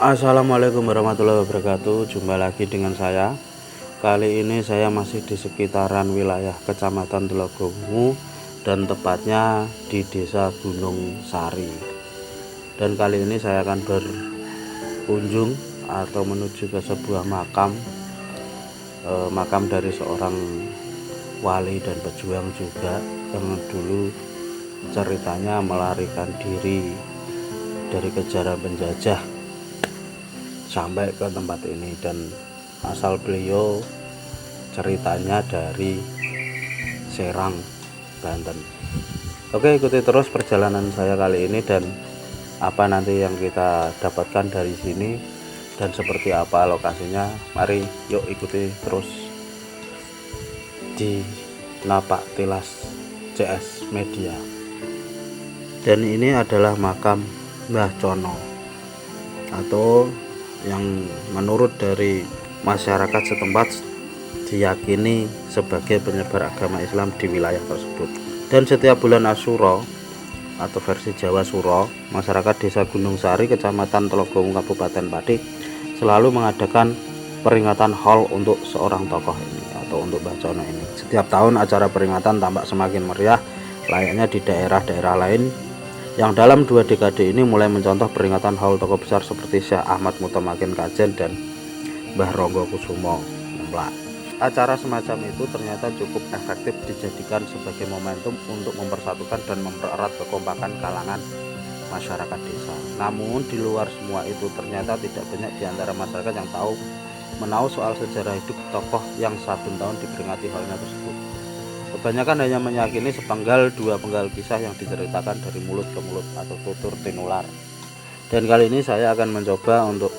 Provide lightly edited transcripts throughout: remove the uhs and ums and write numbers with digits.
Assalamualaikum warahmatullahi wabarakatuh. Jumpa lagi dengan saya. Kali ini saya masih di sekitaran wilayah Kecamatan Telogongu dan tepatnya di Desa Gunung Sari. Dan kali ini saya akan berkunjung atau menuju ke sebuah makam dari seorang wali dan pejuang juga yang dulu ceritanya melarikan diri dari kejaran penjajah sampai ke tempat ini, dan asal beliau ceritanya dari Serang, Banten. Oke, ikuti terus perjalanan saya kali ini dan apa nanti yang kita dapatkan dari sini dan seperti apa lokasinya. Mari yuk ikuti terus di Napak Tilas CS Media. Dan ini adalah makam Mbah Cono, atau yang menurut dari masyarakat setempat diyakini sebagai penyebar agama Islam di wilayah tersebut. Dan setiap bulan Asyura atau versi Jawa Suro, masyarakat Desa Gunung Sari, Kecamatan Telogongu, Kabupaten Pati selalu mengadakan peringatan haul untuk seorang tokoh ini atau untuk Mbah Cono ini. Setiap tahun acara peringatan tampak semakin meriah layaknya di daerah-daerah lain yang dalam 2 dekade ini mulai mencontoh peringatan haul tokoh besar seperti Syekh Ahmad Mutamakin Kajen dan Mbah Ronggo Kusumo Ngemplak. Acara semacam itu ternyata cukup efektif dijadikan sebagai momentum untuk mempersatukan dan mempererat kekompakan kalangan masyarakat desa. Namun di luar semua itu ternyata tidak banyak di antara masyarakat yang menahu soal sejarah hidup tokoh yang saben tahun diperingati haulnya tersebut. Kebanyakan hanya meyakini sepenggal 2 penggal kisah yang diceritakan dari mulut ke mulut atau tutur tinular. Dan kali ini saya akan mencoba untuk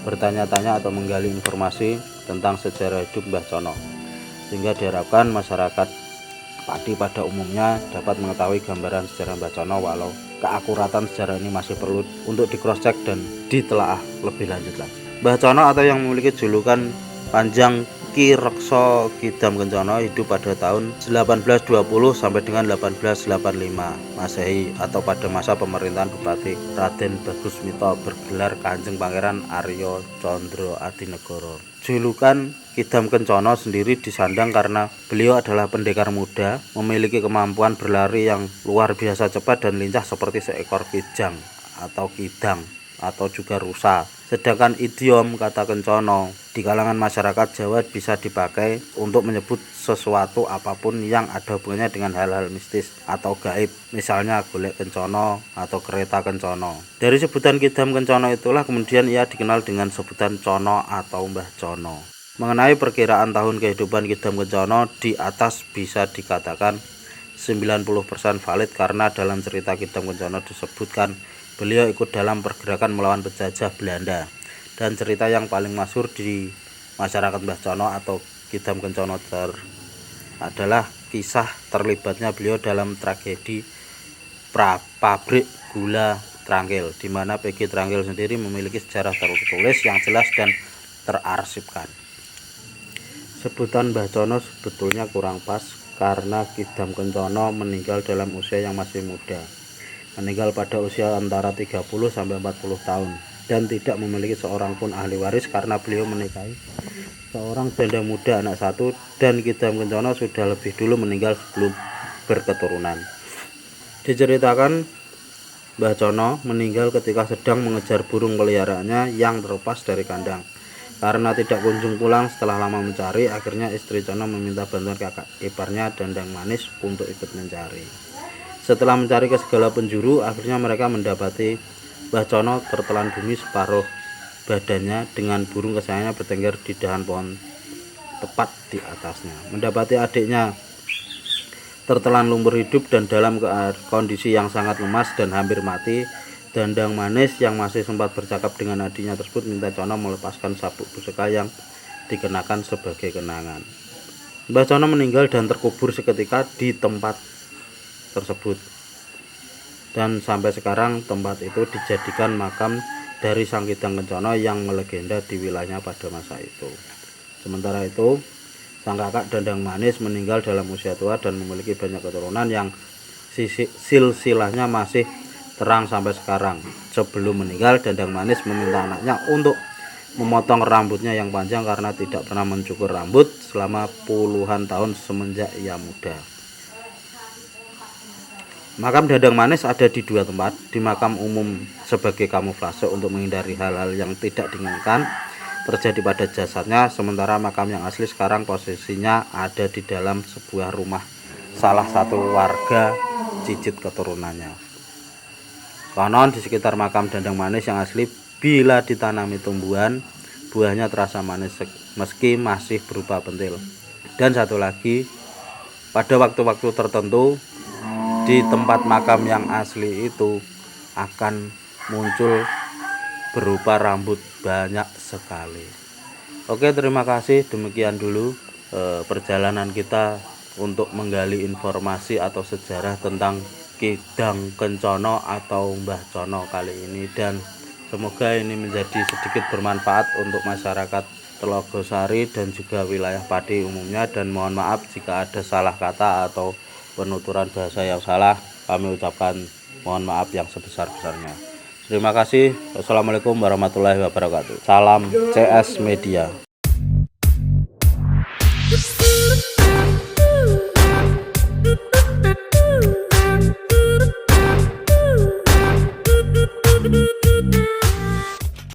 bertanya-tanya atau menggali informasi tentang sejarah hidup Mbah Cono, sehingga diharapkan masyarakat Pati pada umumnya dapat mengetahui gambaran sejarah Mbah Cono, walau keakuratan sejarah ini masih perlu untuk di cross check dan ditelaah lebih lanjut lagi. Mbah Cono atau yang memiliki julukan panjang Ki Rekso Kidam Kencono hidup pada tahun 1820 sampai dengan 1885 Masehi atau pada masa pemerintahan Bupati Raden Bagus Mito bergelar Kanjeng Pangeran Aryo Condro Adinegoro. Julukan Kidam Kencono sendiri disandang karena beliau adalah pendekar muda, memiliki kemampuan berlari yang luar biasa cepat dan lincah seperti seekor kijang atau kidang atau juga rusa. Sedangkan idiom kata kencono di kalangan masyarakat Jawa bisa dipakai untuk menyebut sesuatu apapun yang ada hubungannya dengan hal-hal mistis atau gaib, misalnya golek kencono atau kereta kencono. Dari sebutan Kidam Kencono itulah kemudian ia dikenal dengan sebutan Cono atau Mbah Cono. Mengenai perkiraan tahun kehidupan Kidam Kencono di atas bisa dikatakan 90% valid karena dalam cerita Kidam Kencono disebutkan beliau ikut dalam pergerakan melawan penjajah Belanda. Dan cerita yang paling masyhur di masyarakat Mbah Cono atau Kidam Kencono adalah kisah terlibatnya beliau dalam tragedi pabrik gula Trangkil, di mana PG Trangkil sendiri memiliki sejarah tertulis yang jelas dan terarsipkan. Sebutan Mbah Cono sebetulnya kurang pas karena Kidam Kencono meninggal dalam usia yang masih muda. Meninggal pada usia antara 30 sampai 40 tahun dan tidak memiliki seorang pun ahli waris karena beliau menikahi seorang janda muda anak satu, dan Kidam Kencono sudah lebih dulu meninggal sebelum berketurunan. Diceritakan Mbah Cono meninggal ketika sedang mengejar burung peliharaannya yang terlepas dari kandang. Karena tidak kunjung pulang setelah lama mencari, akhirnya istri Cono meminta bantuan kakak iparnya Dandang Manis untuk ikut mencari. Setelah mencari ke segala penjuru, akhirnya mereka mendapati Mbah Cono tertelan bumi separuh badannya dengan burung kesayangannya bertengger di dahan pohon tepat di atasnya. Mendapati adiknya tertelan lumpur hidup dan dalam kondisi yang sangat lemas dan hampir mati, Dandang Manis yang masih sempat bercakap dengan adiknya tersebut minta Cono melepaskan sabuk pusaka yang dikenakan sebagai kenangan. Mbah Cono meninggal dan terkubur seketika di tempat tersebut, dan sampai sekarang tempat itu dijadikan makam dari Sang Kidam Kencono yang melegenda di wilayahnya pada masa itu. Sementara itu sang kakak Dandang Manis meninggal dalam usia tua dan memiliki banyak keturunan yang silsilahnya masih terang sampai sekarang. Sebelum meninggal, Dandang Manis meminta anaknya untuk memotong rambutnya yang panjang karena tidak pernah mencukur rambut selama puluhan tahun semenjak ia muda. Makam Dandang Manis ada di dua tempat, di makam umum sebagai kamuflase untuk menghindari hal-hal yang tidak diinginkan terjadi pada jasadnya, sementara makam yang asli sekarang posisinya ada di dalam sebuah rumah salah satu warga cicit keturunannya. Konon di sekitar makam Dandang Manis yang asli, bila ditanami tumbuhan, buahnya terasa manis meski masih berupa pentil. Dan satu lagi, pada waktu-waktu tertentu di tempat makam yang asli itu akan muncul berupa rambut banyak sekali. Oke, terima kasih. Demikian dulu perjalanan kita untuk menggali informasi atau sejarah tentang Kidang Kencono atau Mbah Cono kali ini, dan semoga ini menjadi sedikit bermanfaat untuk masyarakat Telogosari dan juga wilayah Pati umumnya, dan mohon maaf jika ada salah kata atau penuturan bahasa yang salah. Kami ucapkan mohon maaf yang sebesar-besarnya. Terima kasih. Wassalamualaikum warahmatullahi wabarakatuh. Salam CS Media.